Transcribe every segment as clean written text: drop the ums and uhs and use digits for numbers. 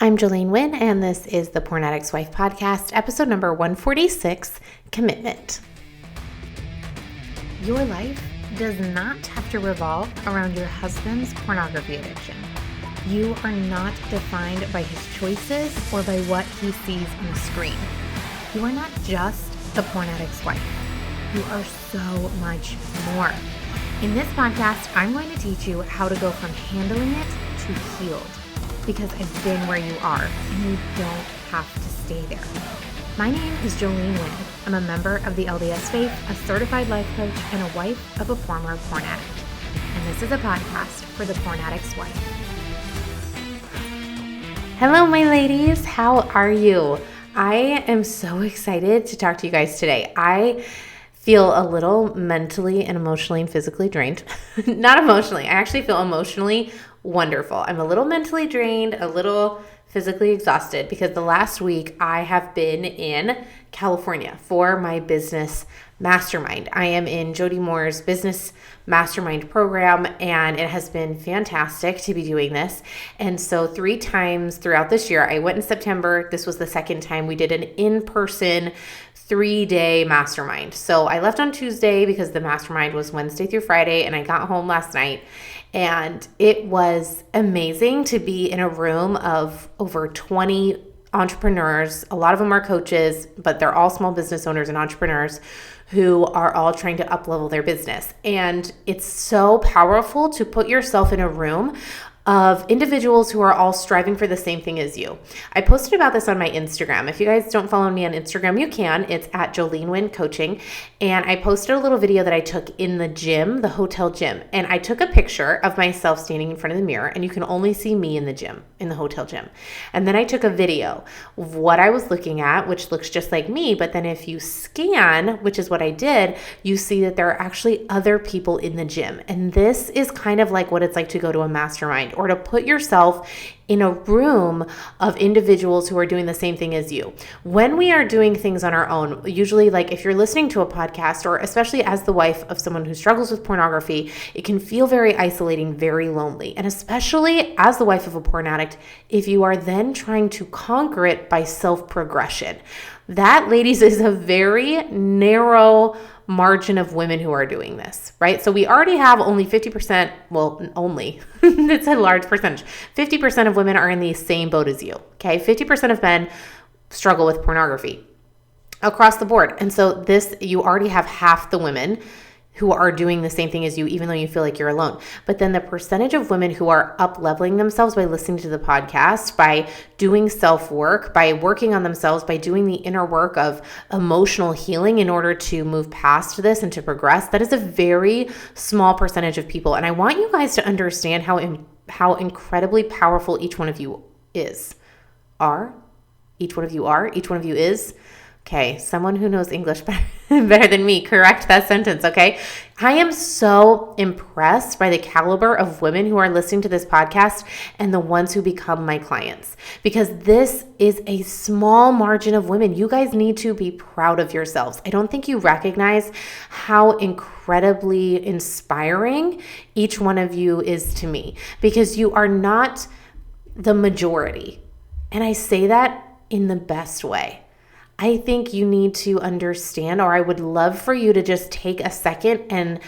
I'm Jolene Wynn, and this is the Porn Addict's Wife podcast, episode number 146, Commitment. Your life does not have to revolve around your husband's pornography addiction. You are not defined by his choices or by what he sees on the screen. You are not just the porn addict's wife. You are so much more. In this podcast, I'm going to teach you how to go from handling it to healed. Because I've been where you are, and you don't have to stay there. My name is Jolene Wynn. I'm a member of the LDS faith, a certified life coach, and a wife of a former porn addict. And this is a podcast for the porn addict's wife. Hello, my ladies. How are you? I am so excited to talk to you guys today. I feel a little mentally and emotionally and physically drained. Not emotionally. I actually feel emotionally wonderful. I'm a little mentally drained, a little physically exhausted because the last week I have been in California for my business mastermind. I am in Jody Moore's business mastermind program, and it has been fantastic to be doing this. And so 3 times throughout this year, I went in September. This was the second time we did an in-person 3-day mastermind. So I left on Tuesday because the mastermind was Wednesday through Friday, and I got home last night. And it was amazing to be in a room of over 20 entrepreneurs. A lot of them are coaches, but they're all small business owners and entrepreneurs who are all trying to up-level their business. And it's so powerful to put yourself in a room of individuals who are all striving for the same thing as you. I posted about this on my Instagram. If you guys don't follow me on Instagram, you can. It's at Jolene Wynn Coaching. And I posted a little video that I took in the gym, the hotel gym. And I took a picture of myself standing in front of the mirror, and you can only see me in the gym, in the hotel gym. And then I took a video of what I was looking at, which looks just like me. But then if you scan, which is what I did, you see that there are actually other people in the gym. And this is kind of like what it's like to go to a mastermind, or to put yourself in a room of individuals who are doing the same thing as you. When we are doing things on our own, usually like if you're listening to a podcast, or especially as the wife of someone who struggles with pornography, it can feel very isolating, very lonely. And especially as the wife of a porn addict, if you are then trying to conquer it by self-progression. That, ladies, is a very narrow margin of women who are doing this, right? So we already have only 50%, well, only, it's a large percentage. 50% of women are in the same boat as you, okay? 50% of men struggle with pornography across the board. And so this, you already have half the women who are doing the same thing as you, even though you feel like you're alone. But then the percentage of women who are up-leveling themselves by listening to the podcast, by doing self-work, by working on themselves, by doing the inner work of emotional healing in order to move past this and to progress, that is a very small percentage of people. And I want you guys to understand how incredibly powerful each one of you is. Each one of you is. Okay, someone who knows English better than me, correct that sentence, okay? I am so impressed by the caliber of women who are listening to this podcast and the ones who become my clients, because this is a small margin of women. You guys need to be proud of yourselves. I don't think you recognize how incredibly inspiring each one of you is to me, because you are not the majority. And I say that in the best way. I think you need to understand, or I would love for you to just take a second and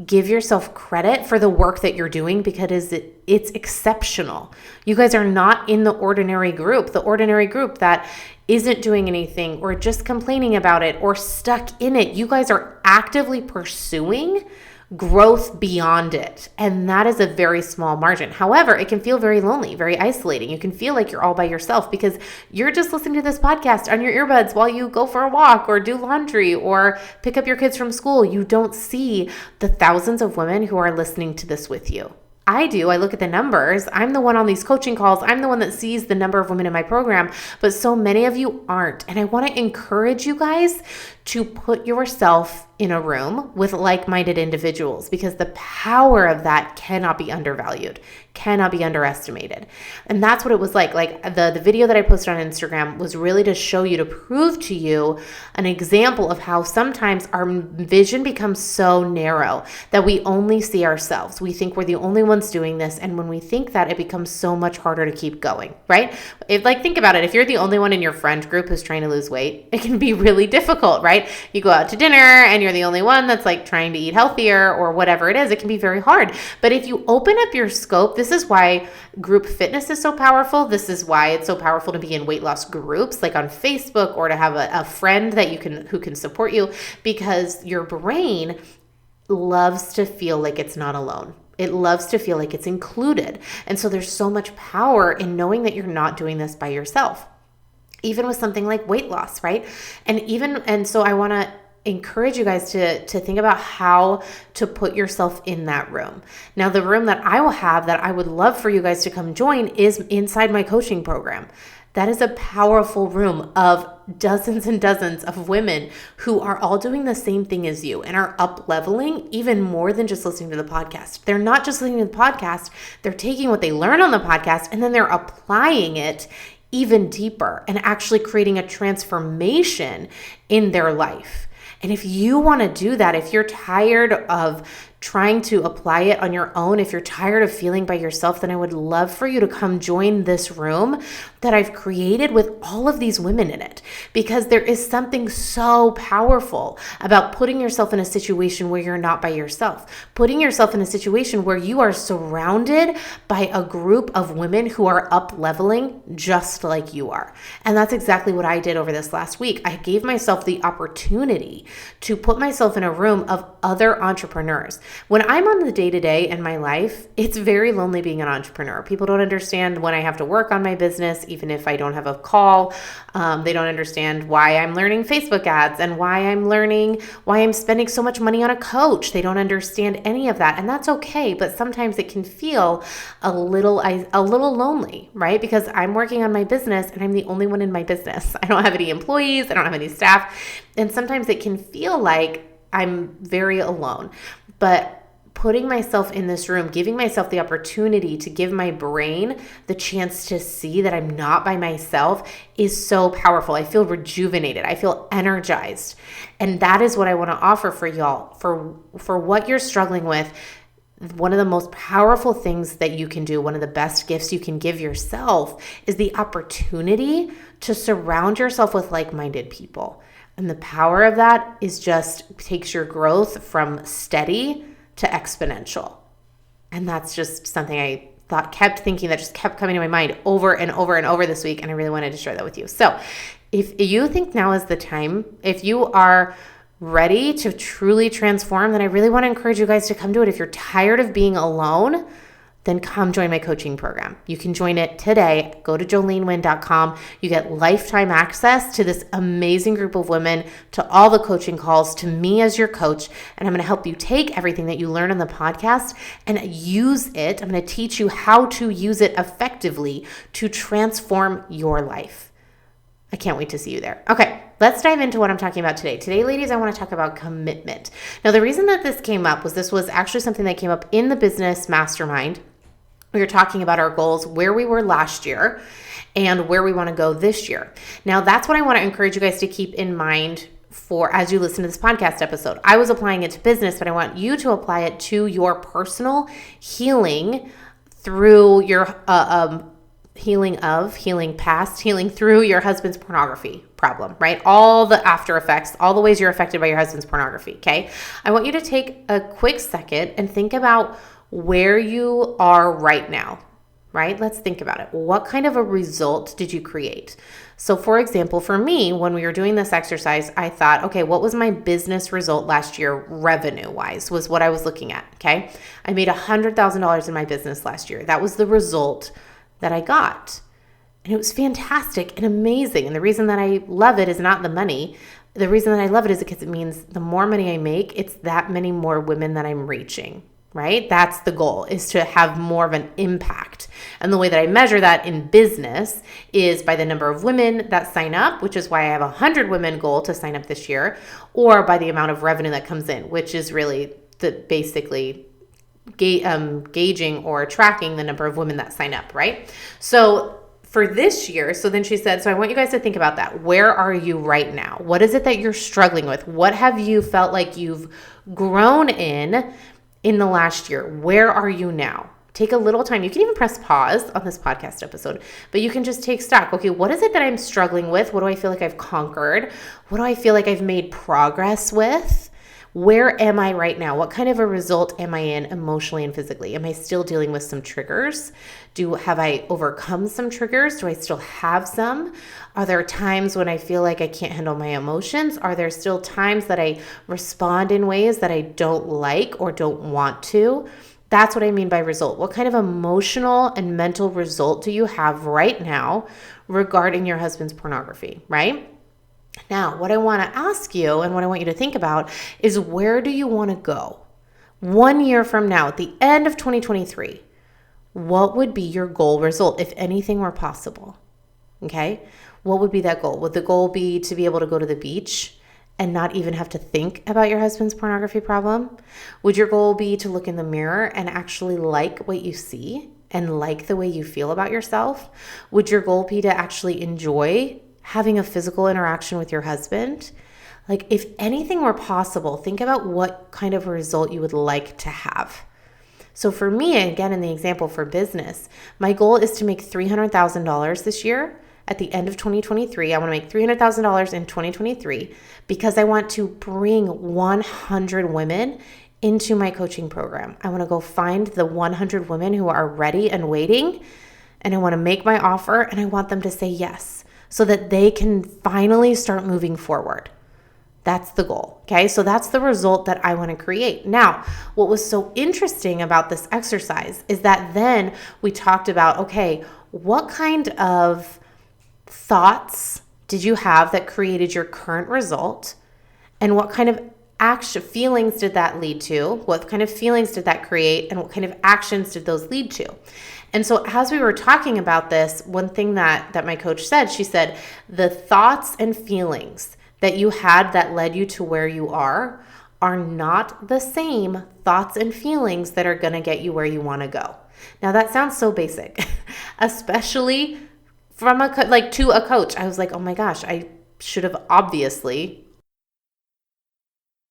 give yourself credit for the work that you're doing, because it's exceptional. You guys are not in the ordinary group that isn't doing anything or just complaining about it or stuck in it. You guys are actively pursuing growth beyond it. And that is a very small margin. However, it can feel very lonely, very isolating. You can feel like you're all by yourself because you're just listening to this podcast on your earbuds while you go for a walk or do laundry or pick up your kids from school. You don't see the thousands of women who are listening to this with you. I do. I look at the numbers. I'm the one on these coaching calls. I'm the one that sees the number of women in my program, but so many of you aren't. And I want to encourage you guys to put yourself in a room with like-minded individuals, because the power of that cannot be undervalued, cannot be underestimated. And that's what it was like. Like the video that I posted on Instagram was really to show you, to prove to you an example of how sometimes our vision becomes so narrow that we only see ourselves. We think we're the only ones doing this. And when we think that, it becomes so much harder to keep going, right? Think about it. If you're the only one in your friend group who's trying to lose weight, it can be really difficult, right? You go out to dinner and you're the only one that's like trying to eat healthier or whatever it is. It can be very hard. But if you open up your scope, this is why group fitness is so powerful. This is why it's so powerful to be in weight loss groups like on Facebook, or to have a friend that who can support you, because your brain loves to feel like it's not alone. It loves to feel like it's included. And so there's so much power in knowing that you're not doing this by yourself, even with something like weight loss, right? And so I want to encourage you guys to think about how to put yourself in that room. Now, the room that I will have that I would love for you guys to come join is inside my coaching program. That is a powerful room of dozens and dozens of women who are all doing the same thing as you and are up leveling even more than just listening to the podcast. They're not just listening to the podcast, they're taking what they learn on the podcast and then they're applying it even deeper and actually creating a transformation in their life. And if you want to do that, if you're tired of trying to apply it on your own, if you're tired of feeling by yourself, then I would love for you to come join this room that I've created with all of these women in it, because there is something so powerful about putting yourself in a situation where you're not by yourself, putting yourself in a situation where you are surrounded by a group of women who are up leveling just like you are. And that's exactly what I did over this last week. I gave myself the opportunity to put myself in a room of other entrepreneurs. When I'm on the day-to-day in my life, it's very lonely being an entrepreneur. People don't understand when I have to work on my business, even if I don't have a call. They don't understand why I'm learning Facebook ads and why I'm spending so much money on a coach. They don't understand any of that. And that's okay. But sometimes it can feel a little lonely, right? Because I'm working on my business and I'm the only one in my business. I don't have any employees. I don't have any staff. And sometimes it can feel like I'm very alone. But putting myself in this room, giving myself the opportunity to give my brain the chance to see that I'm not by myself is so powerful. I feel rejuvenated. I feel energized. And that is what I want to offer for y'all. For what you're struggling with, one of the most powerful things that you can do, one of the best gifts you can give yourself, is the opportunity to surround yourself with like-minded people. And the power of that is just takes your growth from steady to exponential. And that's just something I kept thinking that just kept coming to my mind over and over and over this week. And I really wanted to share that with you. So if you think now is the time, if you are ready to truly transform, then I really want to encourage you guys to come do it. If you're tired of being alone, then come join my coaching program. You can join it today. Go to joleneWynn.com. You get lifetime access to this amazing group of women, to all the coaching calls, to me as your coach. And I'm going to help you take everything that you learn on the podcast and use it. I'm going to teach you how to use it effectively to transform your life. I can't wait to see you there. Okay, let's dive into what I'm talking about today. Today, ladies, I want to talk about commitment. Now, the reason that this came up was this was actually something that came up in the business mastermind. We were talking about our goals, where we were last year and where we want to go this year. Now, that's what I want to encourage you guys to keep in mind for as you listen to this podcast episode. I was applying it to business, but I want you to apply it to your personal healing through your healing through your husband's pornography problem, right? All the after effects, all the ways you're affected by your husband's pornography, okay? I want you to take a quick second and think about where you are right now, right? Let's think about it. What kind of a result did you create? So for example, for me, when we were doing this exercise, I thought, okay, what was my business result last year revenue-wise was what I was looking at, okay? I made $100,000 in my business last year. That was the result that I got. And it was fantastic and amazing. And the reason that I love it is not the money. The reason that I love it is because it means the more money I make, it's that many more women that I'm reaching. right? That's the goal, is to have more of an impact. And the way that I measure that in business is by the number of women that sign up, which is why I have 100 women goal to sign up this year, or by the amount of revenue that comes in, which is really basically gauging or tracking the number of women that sign up, right? So for this year, so then she said, so I want you guys to think about that. Where are you right now? What is it that you're struggling with? What have you felt like you've grown in the last year? Where are you now? Take a little time. You can even press pause on this podcast episode, but you can just take stock. Okay, what is it that I'm struggling with? What do I feel like I've conquered? What do I feel like I've made progress with? Where am I right now? What kind of a result am I in emotionally and physically? Am I still dealing with some triggers? Have I overcome some triggers? Do I still have some? Are there times when I feel like I can't handle my emotions? Are there still times that I respond in ways that I don't like or don't want to? That's what I mean by result. What kind of emotional and mental result do you have right now regarding your husband's pornography, right? Now, what I want to ask you and what I want you to think about is, where do you want to go? 1 year from now, at the end of 2023, what would be your goal result if anything were possible? Okay? What would be that goal? Would the goal be to be able to go to the beach and not even have to think about your husband's pornography problem? Would your goal be to look in the mirror and actually like what you see and like the way you feel about yourself? Would your goal be to actually enjoy having a physical interaction with your husband? Like, if anything were possible, think about what kind of a result you would like to have. So for me, again, in the example for business, my goal is to make $300,000 this year. At the end of 2023, I want to make $300,000 in 2023 because I want to bring 100 women into my coaching program. I want to go find the 100 women who are ready and waiting, and I want to make my offer, and I want them to say yes, so that they can finally start moving forward. That's the goal, okay? So that's the result that I want to create. Now, what was so interesting about this exercise is that then we talked about, okay, what kind of thoughts did you have that created your current result? And what kind of feelings did that lead to? What kind of feelings did that create? And what kind of actions did those lead to? And so as we were talking about this, one thing that my coach said, she said, the thoughts and feelings that you had that led you to where you are not the same thoughts and feelings that are going to get you where you want to go. Now that sounds so basic, especially from to a coach. I was like, oh my gosh, I should have obviously,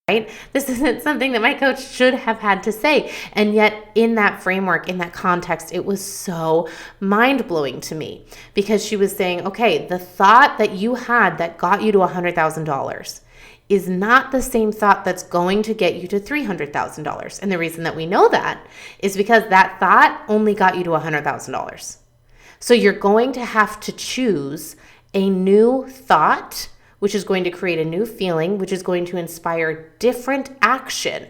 right? This isn't something that my coach should have had to say. And yet in that framework, in that context, it was so mind-blowing to me, because she was saying, okay, the thought that you had that got you to $100,000 is not the same thought that's going to get you to $300,000. And the reason that we know that is because that thought only got you to $100,000. So you're going to have to choose a new thought, which is going to create a new feeling, which is going to inspire different action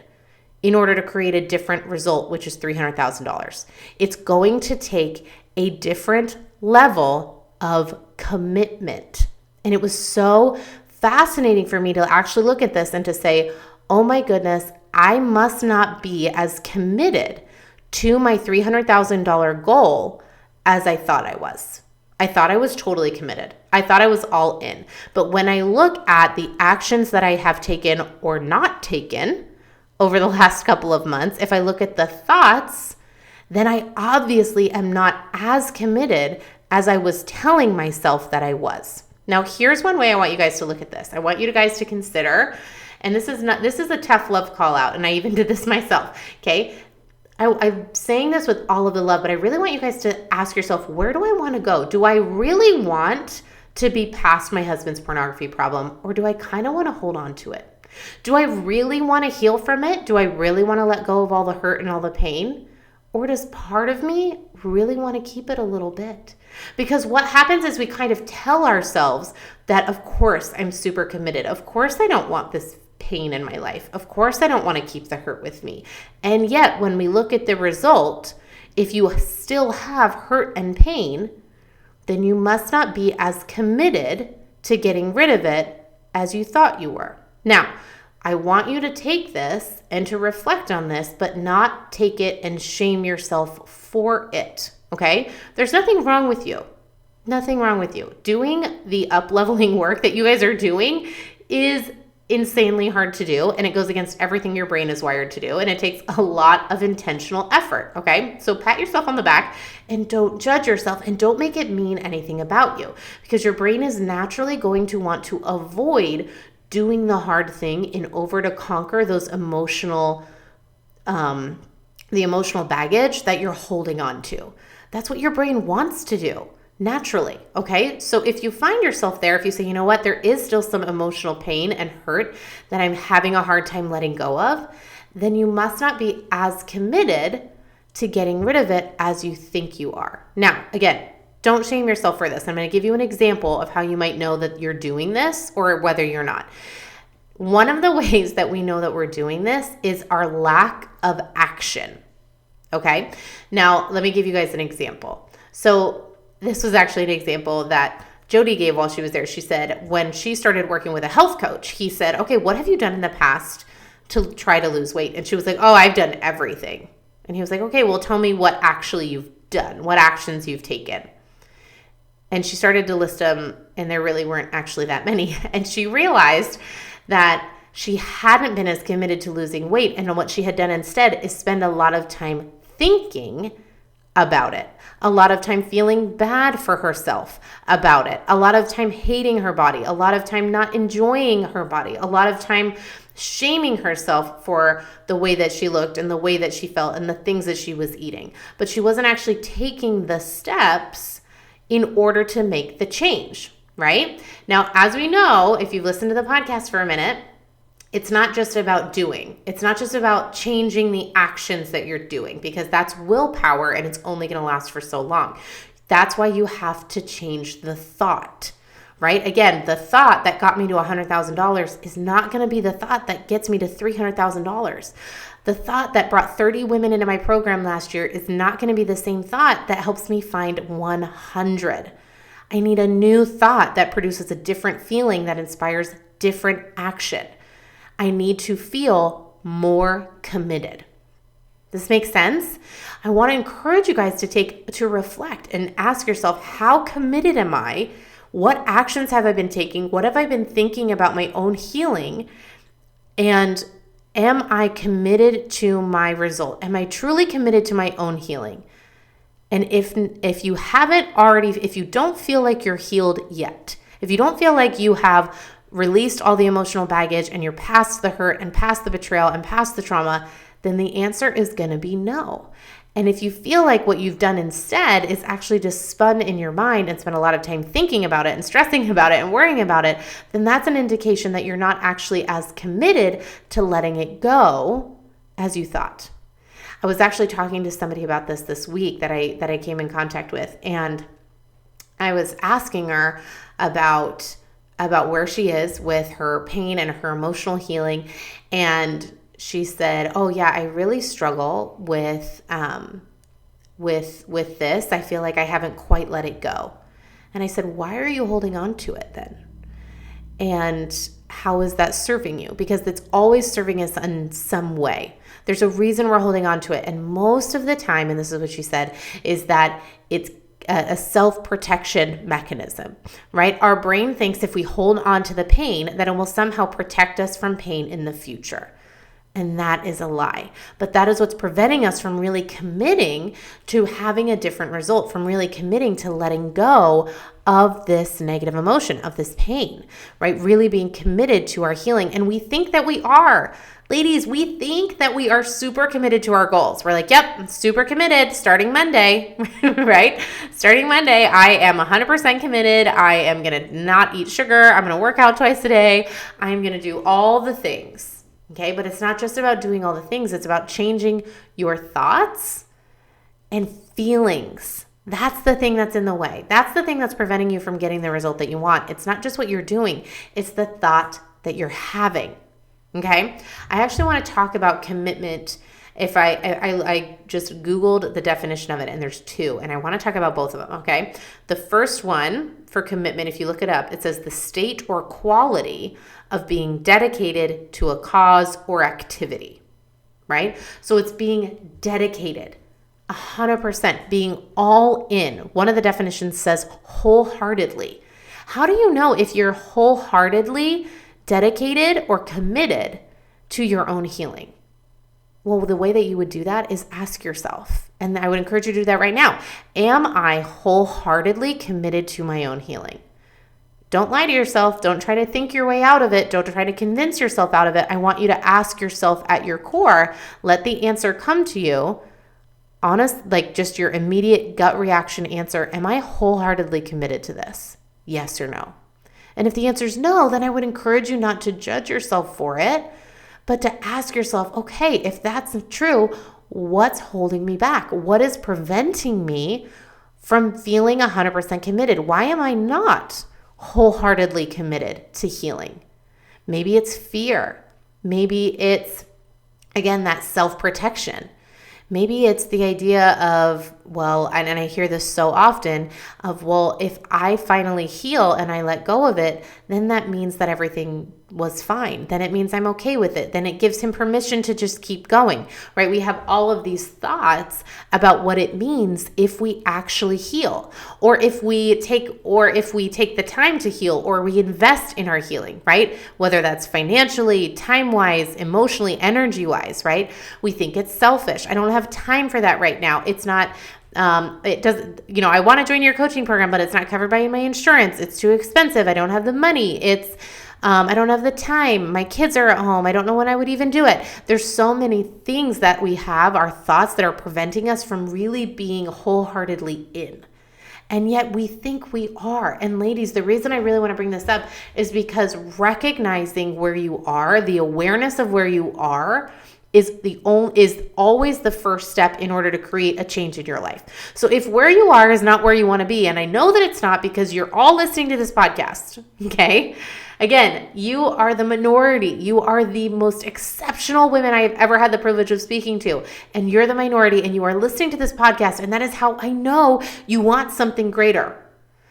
in order to create a different result, which is $300,000. It's going to take a different level of commitment. And it was so fascinating for me to actually look at this and to say, oh my goodness, I must not be as committed to my $300,000 goal as I thought I was. I thought I was totally committed. I thought I was all in. But when I look at the actions that I have taken or not taken over the last couple of months, if I look at the thoughts, then I obviously am not as committed as I was telling myself that I was. Now, here's one way I want you guys to look at this. I want you guys to consider, and this is a tough love call out, and I even did this myself, okay? I'm saying this with all of the love, but I really want you guys to ask yourself, where do I want to go? Do I really want to be past my husband's pornography problem, or do I kind of want to hold on to it? Do I really want to heal from it? Do I really want to let go of all the hurt and all the pain? Or does part of me really want to keep it a little bit? Because what happens is we kind of tell ourselves that, of course, I'm super committed. Of course, I don't want this pain in my life. Of course, I don't want to keep the hurt with me. And yet, when we look at the result, if you still have hurt and pain, then you must not be as committed to getting rid of it as you thought you were. Now, I want you to take this and to reflect on this, but not take it and shame yourself for it, okay? There's nothing wrong with you. Nothing wrong with you. Doing the up-leveling work that you guys are doing is insanely hard to do, and it goes against everything your brain is wired to do, and it takes a lot of intentional effort, okay? So pat yourself on the back and don't judge yourself, and don't make it mean anything about you, because your brain is naturally going to want to avoid doing the hard thing in order to conquer those emotional, the emotional baggage that you're holding on to. That's what your brain wants to do. Naturally, okay? So if you find yourself there, if you say, you know what, there is still some emotional pain and hurt that I'm having a hard time letting go of, then you must not be as committed to getting rid of it as you think you are. Now, again, don't shame yourself for this. I'm going to give you an example of how you might know that you're doing this or whether you're not. One of the ways that we know that we're doing this is our lack of action, okay? Now, let me give you guys an example. So this was actually an example that Jody gave while she was there. She said when she started working with a health coach, he said, okay, what have you done in the past to try to lose weight? And she was like, oh, I've done everything. And he was like, okay, well, tell me what actually you've done, what actions you've taken. And she started to list them, and there really weren't actually that many. And she realized that she hadn't been as committed to losing weight. And what she had done instead is spend a lot of time thinking about it, a lot of time feeling bad for herself about it, a lot of time hating her body, a lot of time not enjoying her body, a lot of time shaming herself for the way that she looked and the way that she felt and the things that she was eating. But she wasn't actually taking the steps in order to make the change, right? Now, as we know, if you've listened to the podcast for a minute, it's not just about doing. It's not just about changing the actions that you're doing, because that's willpower and it's only going to last for so long. That's why you have to change the thought, right? Again, the thought that got me to $100,000 is not going to be the thought that gets me to $300,000. The thought that brought 30 women into my program last year is not going to be the same thought that helps me find 100. I need a new thought that produces a different feeling that inspires different action. I need to feel more committed. This makes sense? I want to encourage you guys to reflect and ask yourself, how committed am I? What actions have I been taking? What have I been thinking about my own healing? And am I committed to my result? Am I truly committed to my own healing? And if you haven't already, if you don't feel like you're healed yet, if you don't feel like you have released all the emotional baggage and you're past the hurt and past the betrayal and past the trauma, then the answer is going to be no. And if you feel like what you've done instead is actually just spun in your mind and spent a lot of time thinking about it and stressing about it and worrying about it, then that's an indication that you're not actually as committed to letting it go as you thought. I was actually talking to somebody about this week that I came in contact with, and I was asking her about where she is with her pain and her emotional healing. And she said, oh yeah, I really struggle with this. I feel like I haven't quite let it go. And I said, why are you holding on to it then? And how is that serving you? Because it's always serving us in some way. There's a reason we're holding on to it. And most of the time, and this is what she said, is that it's a self-protection mechanism, right? Our brain thinks if we hold on to the pain, that it will somehow protect us from pain in the future. And that is a lie. But that is what's preventing us from really committing to having a different result, from really committing to letting go of this negative emotion, of this pain, right? Really being committed to our healing. And we think that we are. Ladies, we think that we are super committed to our goals. We're like, yep, I'm super committed starting Monday, right? Starting Monday, I am 100% committed. I am going to not eat sugar. I'm going to work out twice a day. I'm going to do all the things, okay? But it's not just about doing all the things. It's about changing your thoughts and feelings. That's the thing that's in the way. That's the thing that's preventing you from getting the result that you want. It's not just what you're doing. It's the thought that you're having. Okay, I actually want to talk about commitment If I just Googled the definition of it, and there's two, and I want to talk about both of them, okay? The first one for commitment, if you look it up, it says the state or quality of being dedicated to a cause or activity, right? So it's being dedicated, 100%, being all in. One of the definitions says wholeheartedly. How do you know if you're wholeheartedly dedicated or committed to your own healing? Well, the way that you would do that is ask yourself, and I would encourage you to do that right now. Am I wholeheartedly committed to my own healing? Don't lie to yourself. Don't try to think your way out of it. Don't try to convince yourself out of it. I want you to ask yourself at your core, let the answer come to you. Honest, like just your immediate gut reaction answer. Am I wholeheartedly committed to this? Yes or no? And if the answer is no, then I would encourage you not to judge yourself for it, but to ask yourself, okay, if that's true, what's holding me back? What is preventing me from feeling 100% committed? Why am I not wholeheartedly committed to healing? Maybe it's fear. Maybe it's, again, that self-protection. Maybe it's the idea of, well, and I hear this so often of, well, if I finally heal and I let go of it, then that means that everything was fine. Then it means I'm okay with it. Then it gives him permission to just keep going, right? We have all of these thoughts about what it means if we actually heal, or if we take the time to heal, or we invest in our healing, right? Whether that's financially, time-wise, emotionally, energy-wise, right? We think it's selfish. I don't have time for that right now. It's not, it doesn't, I want to join your coaching program, but it's not covered by my insurance. It's too expensive. I don't have the money. I don't have the time. My kids are at home. I don't know when I would even do it. There's so many things that we have, our thoughts that are preventing us from really being wholeheartedly in. And yet we think we are. And ladies, the reason I really want to bring this up is because recognizing where you are, the awareness of where you are, is always the first step in order to create a change in your life. So if where you are is not where you want to be, and I know that it's not because you're all listening to this podcast, okay? Again, you are the minority. You are the most exceptional women I have ever had the privilege of speaking to, and you're the minority, and you are listening to this podcast, and that is how I know you want something greater.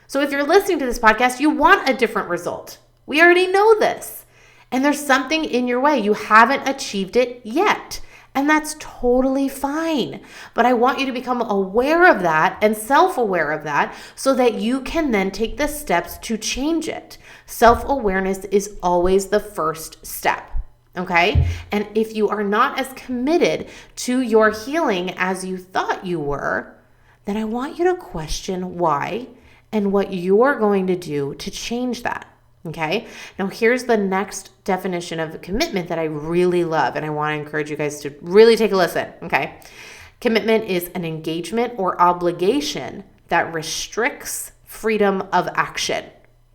So if you're listening to this podcast, you want a different result. We already know this. And there's something in your way. You haven't achieved it yet. And that's totally fine. But I want you to become aware of that and self-aware of that so that you can then take the steps to change it. Self-awareness is always the first step. Okay? And if you are not as committed to your healing as you thought you were, then I want you to question why and what you're going to do to change that. Okay. Now here's the next definition of commitment that I really love, and I want to encourage you guys to really take a listen. Okay. Commitment is an engagement or obligation that restricts freedom of action.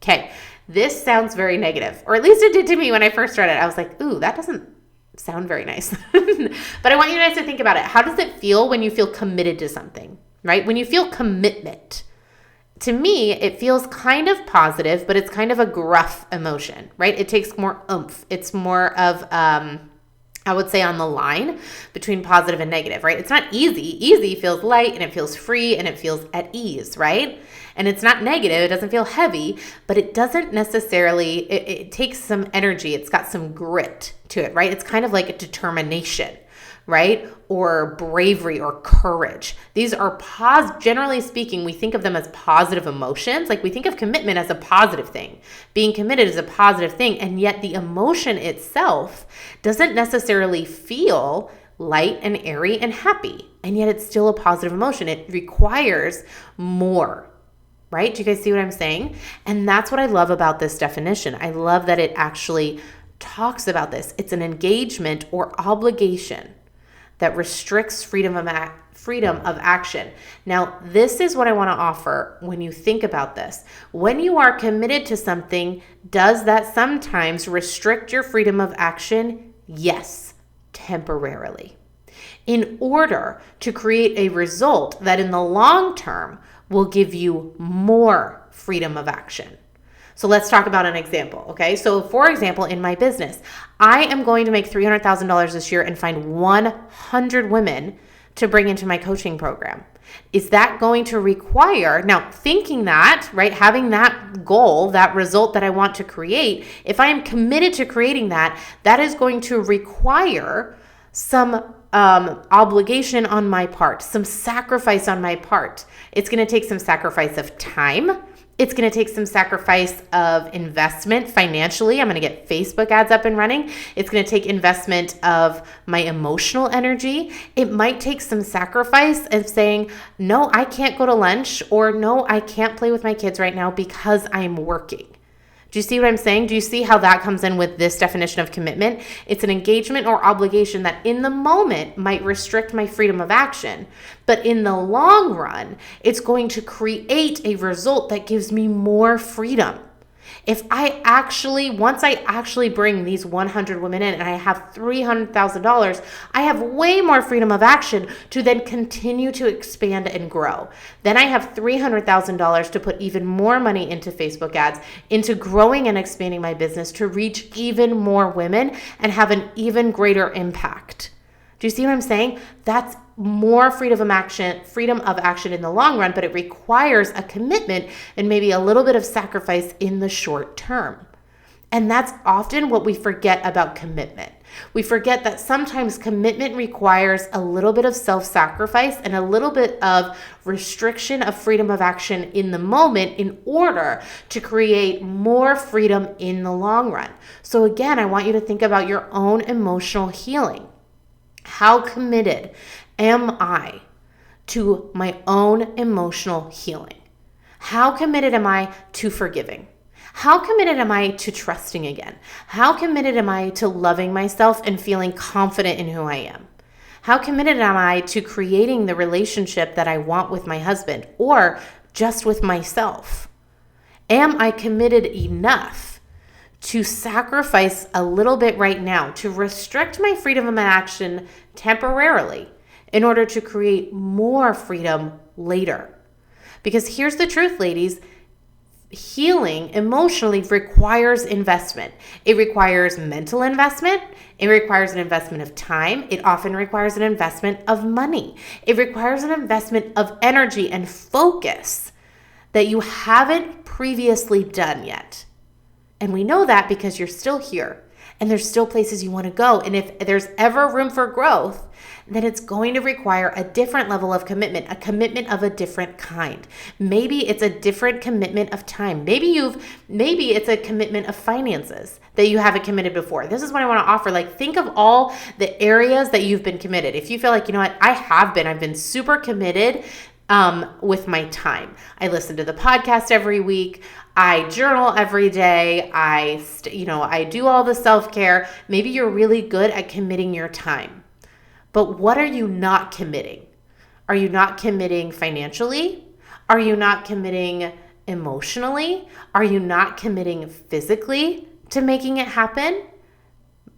Okay. This sounds very negative, or at least it did to me when I first read it. I was like, ooh, that doesn't sound very nice. But I want you guys to think about it. How does it feel when you feel committed to something, right? When you feel commitment, to me, it feels kind of positive, but it's kind of a gruff emotion, right? It takes more oomph. It's more of, I would say, on the line between positive and negative, right? It's not easy. Easy feels light, and it feels free, and it feels at ease, right? And it's not negative. It doesn't feel heavy, but it doesn't necessarily, it takes some energy. It's got some grit to it, right? It's kind of like a determination, right? Or bravery or courage. These are generally speaking, we think of them as positive emotions. Like we think of commitment as a positive thing. Being committed is a positive thing. And yet the emotion itself doesn't necessarily feel light and airy and happy. And yet it's still a positive emotion. It requires more, right? Do you guys see what I'm saying? And that's what I love about this definition. I love that it actually talks about this. It's an engagement or obligation that restricts freedom of action. Now, this is what I want to offer when you think about this. When you are committed to something, does that sometimes restrict your freedom of action? Yes, temporarily. In order to create a result that in the long term will give you more freedom of action. So let's talk about an example, okay? So for example, in my business, I am going to make $300,000 this year and find 100 women to bring into my coaching program. Is that going to require, now thinking that, right, having that goal, that result that I want to create, if I am committed to creating that, that is going to require some obligation on my part, some sacrifice on my part. It's going to take some sacrifice of time. It's going to take some sacrifice of investment financially. I'm going to get Facebook ads up and running. It's going to take investment of my emotional energy. It might take some sacrifice of saying, no, I can't go to lunch, or no, I can't play with my kids right now because I'm working. Do you see what I'm saying? Do you see how that comes in with this definition of commitment? It's an engagement or obligation that in the moment might restrict my freedom of action, but in the long run, it's going to create a result that gives me more freedom. If once I actually bring these 100 women in and I have $300,000, I have way more freedom of action to then continue to expand and grow. Then I have $300,000 to put even more money into Facebook ads, into growing and expanding my business to reach even more women and have an even greater impact. Do you see what I'm saying? That's more freedom of action in the long run, but it requires a commitment and maybe a little bit of sacrifice in the short term. And that's often what we forget about commitment. We forget that sometimes commitment requires a little bit of self-sacrifice and a little bit of restriction of freedom of action in the moment in order to create more freedom in the long run. So again, I want you to think about your own emotional healing. How committed am I to my own emotional healing? How committed am I to forgiving? How committed am I to trusting again? How committed am I to loving myself and feeling confident in who I am? How committed am I to creating the relationship that I want with my husband or just with myself? Am I committed enough to sacrifice a little bit right now, to restrict my freedom of action temporarily in order to create more freedom later? Because here's the truth, ladies. Healing emotionally requires investment. It requires mental investment. It requires an investment of time. It often requires an investment of money. It requires an investment of energy and focus that you haven't previously done yet. And we know that because you're still here and there's still places you want to go. And if there's ever room for growth, then it's going to require a different level of commitment, a commitment of a different kind. Maybe it's a different commitment of time. Maybe it's a commitment of finances that you haven't committed before. This is what I want to offer. Like, think of all the areas that you've been committed. If you feel like, you know what, I've been super committed with my time. I listen to the podcast every week. I journal every day. I do all the self-care. Maybe you're really good at committing your time. But what are you not committing? Are you not committing financially? Are you not committing emotionally? Are you not committing physically to making it happen?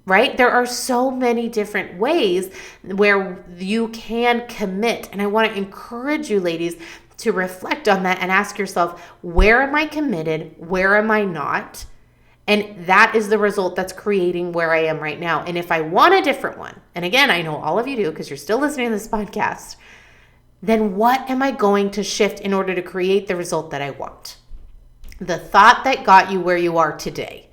Right? There are so many different ways where you can commit. And I want to encourage you, ladies, to reflect on that and ask yourself, where am I committed? Where am I not? And that is the result that's creating where I am right now. And if I want a different one, and again, I know all of you do because you're still listening to this podcast, then what am I going to shift in order to create the result that I want? The thought that got you where you are today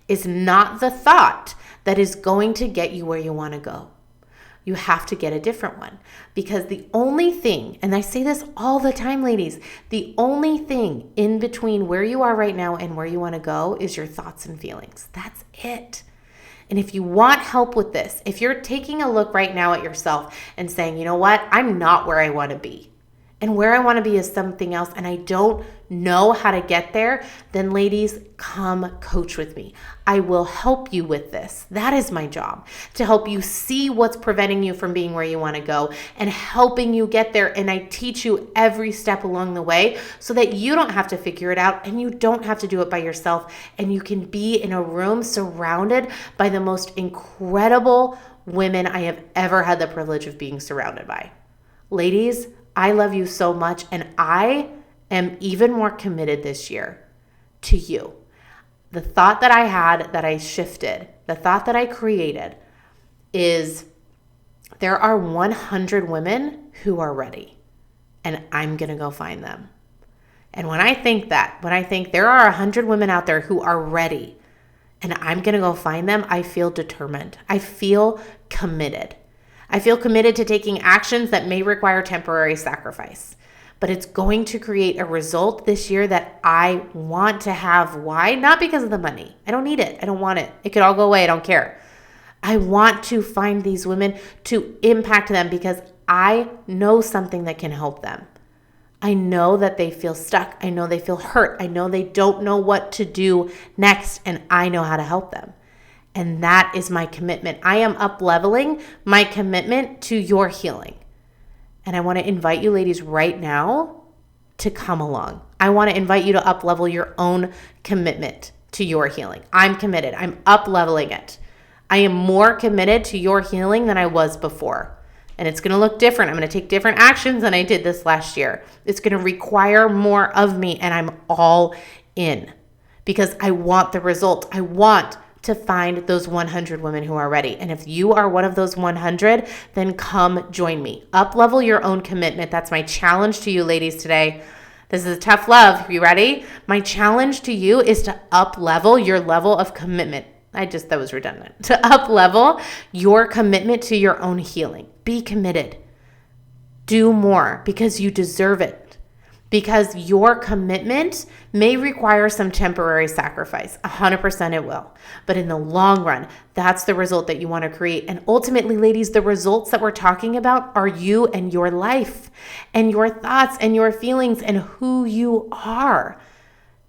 is not the thought that is going to get you where you want to go. You have to get a different one, because the only thing, and I say this all the time, ladies, the only thing in between where you are right now and where you want to go is your thoughts and feelings. That's it. And if you want help with this, if you're taking a look right now at yourself and saying, you know what, I'm not where I want to be, and where I want to be is something else, and I don't know how to get there, then ladies, come coach with me. I will help you with this. That is my job, to help you see what's preventing you from being where you want to go and helping you get there. And I teach you every step along the way so that you don't have to figure it out and you don't have to do it by yourself. And you can be in a room surrounded by the most incredible women I have ever had the privilege of being surrounded by. Ladies, I love you so much, and I am even more committed this year to you. the thought that I had that I shifted, the thought that I created is there are 100 women who are ready, and I'm going to go find them. And when I think there are 100 women out there who are ready and I'm going to go find them, I feel determined. I feel committed. I feel committed to taking actions that may require temporary sacrifice, but it's going to create a result this year that I want to have. Why? Not because of the money. I don't need it. I don't want it. It could all go away. I don't care. I want to find these women to impact them because I know something that can help them. I know that they feel stuck. I know they feel hurt. I know they don't know what to do next, and I know how to help them. And that is my commitment. I am up-leveling my commitment to your healing. And I want to invite you ladies right now to come along. I want to invite you to up-level your own commitment to your healing. I'm committed. I'm up-leveling it. I am more committed to your healing than I was before. And it's going to look different. I'm going to take different actions than I did this last year. It's going to require more of me, and I'm all in because I want the result. I want to find those 100 women who are ready. And if you are one of those 100, then come join me. Up-level your own commitment. That's my challenge to you ladies today. This is a tough love. Are you ready? My challenge to you is to up-level your level of commitment. That was redundant. To up-level your commitment to your own healing. Be committed. Do more because you deserve it. Because your commitment may require some temporary sacrifice. 100% it will. But in the long run, that's the result that you want to create. And ultimately, ladies, the results that we're talking about are you and your life and your thoughts and your feelings and who you are.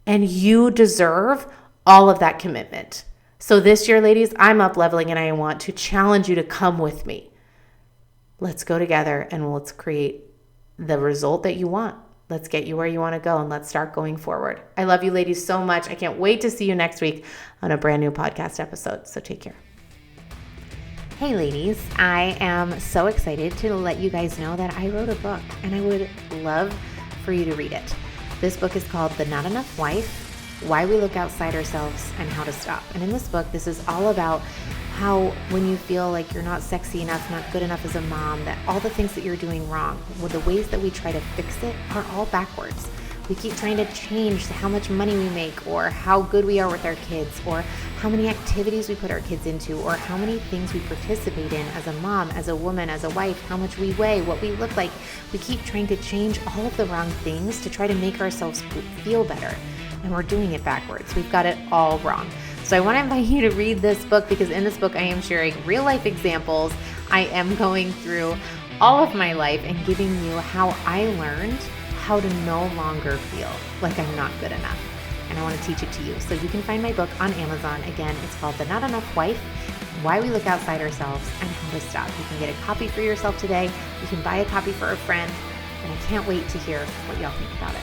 And you deserve all of that commitment. So this year, ladies, I'm up-leveling and I want to challenge you to come with me. Let's go together and let's create the result that you want. Let's get you where you want to go and let's start going forward. I love you ladies so much. I can't wait to see you next week on a brand new podcast episode. So take care. Hey ladies, I am so excited to let you guys know that I wrote a book and I would love for you to read it. This book is called The Not Enough Wife: Why We Look Outside Ourselves and How to Stop. And in this book, this is all about how when you feel like you're not sexy enough, not good enough as a mom, that all the things that you're doing wrong, well, the ways that we try to fix it are all backwards. We keep trying to change how much money we make or how good we are with our kids or how many activities we put our kids into or how many things we participate in as a mom, as a woman, as a wife, how much we weigh, what we look like. We keep trying to change all of the wrong things to try to make ourselves feel better. And we're doing it backwards. We've got it all wrong. So I want to invite you to read this book because in this book I am sharing real life examples. I am going through all of my life and giving you how I learned how to no longer feel like I'm not good enough. And I want to teach it to you. So you can find my book on Amazon. Again, it's called The Not Enough Wife: Why We Look Outside Ourselves and How to Stop. You can get a copy for yourself today. You can buy a copy for a friend. And I can't wait to hear what y'all think about it.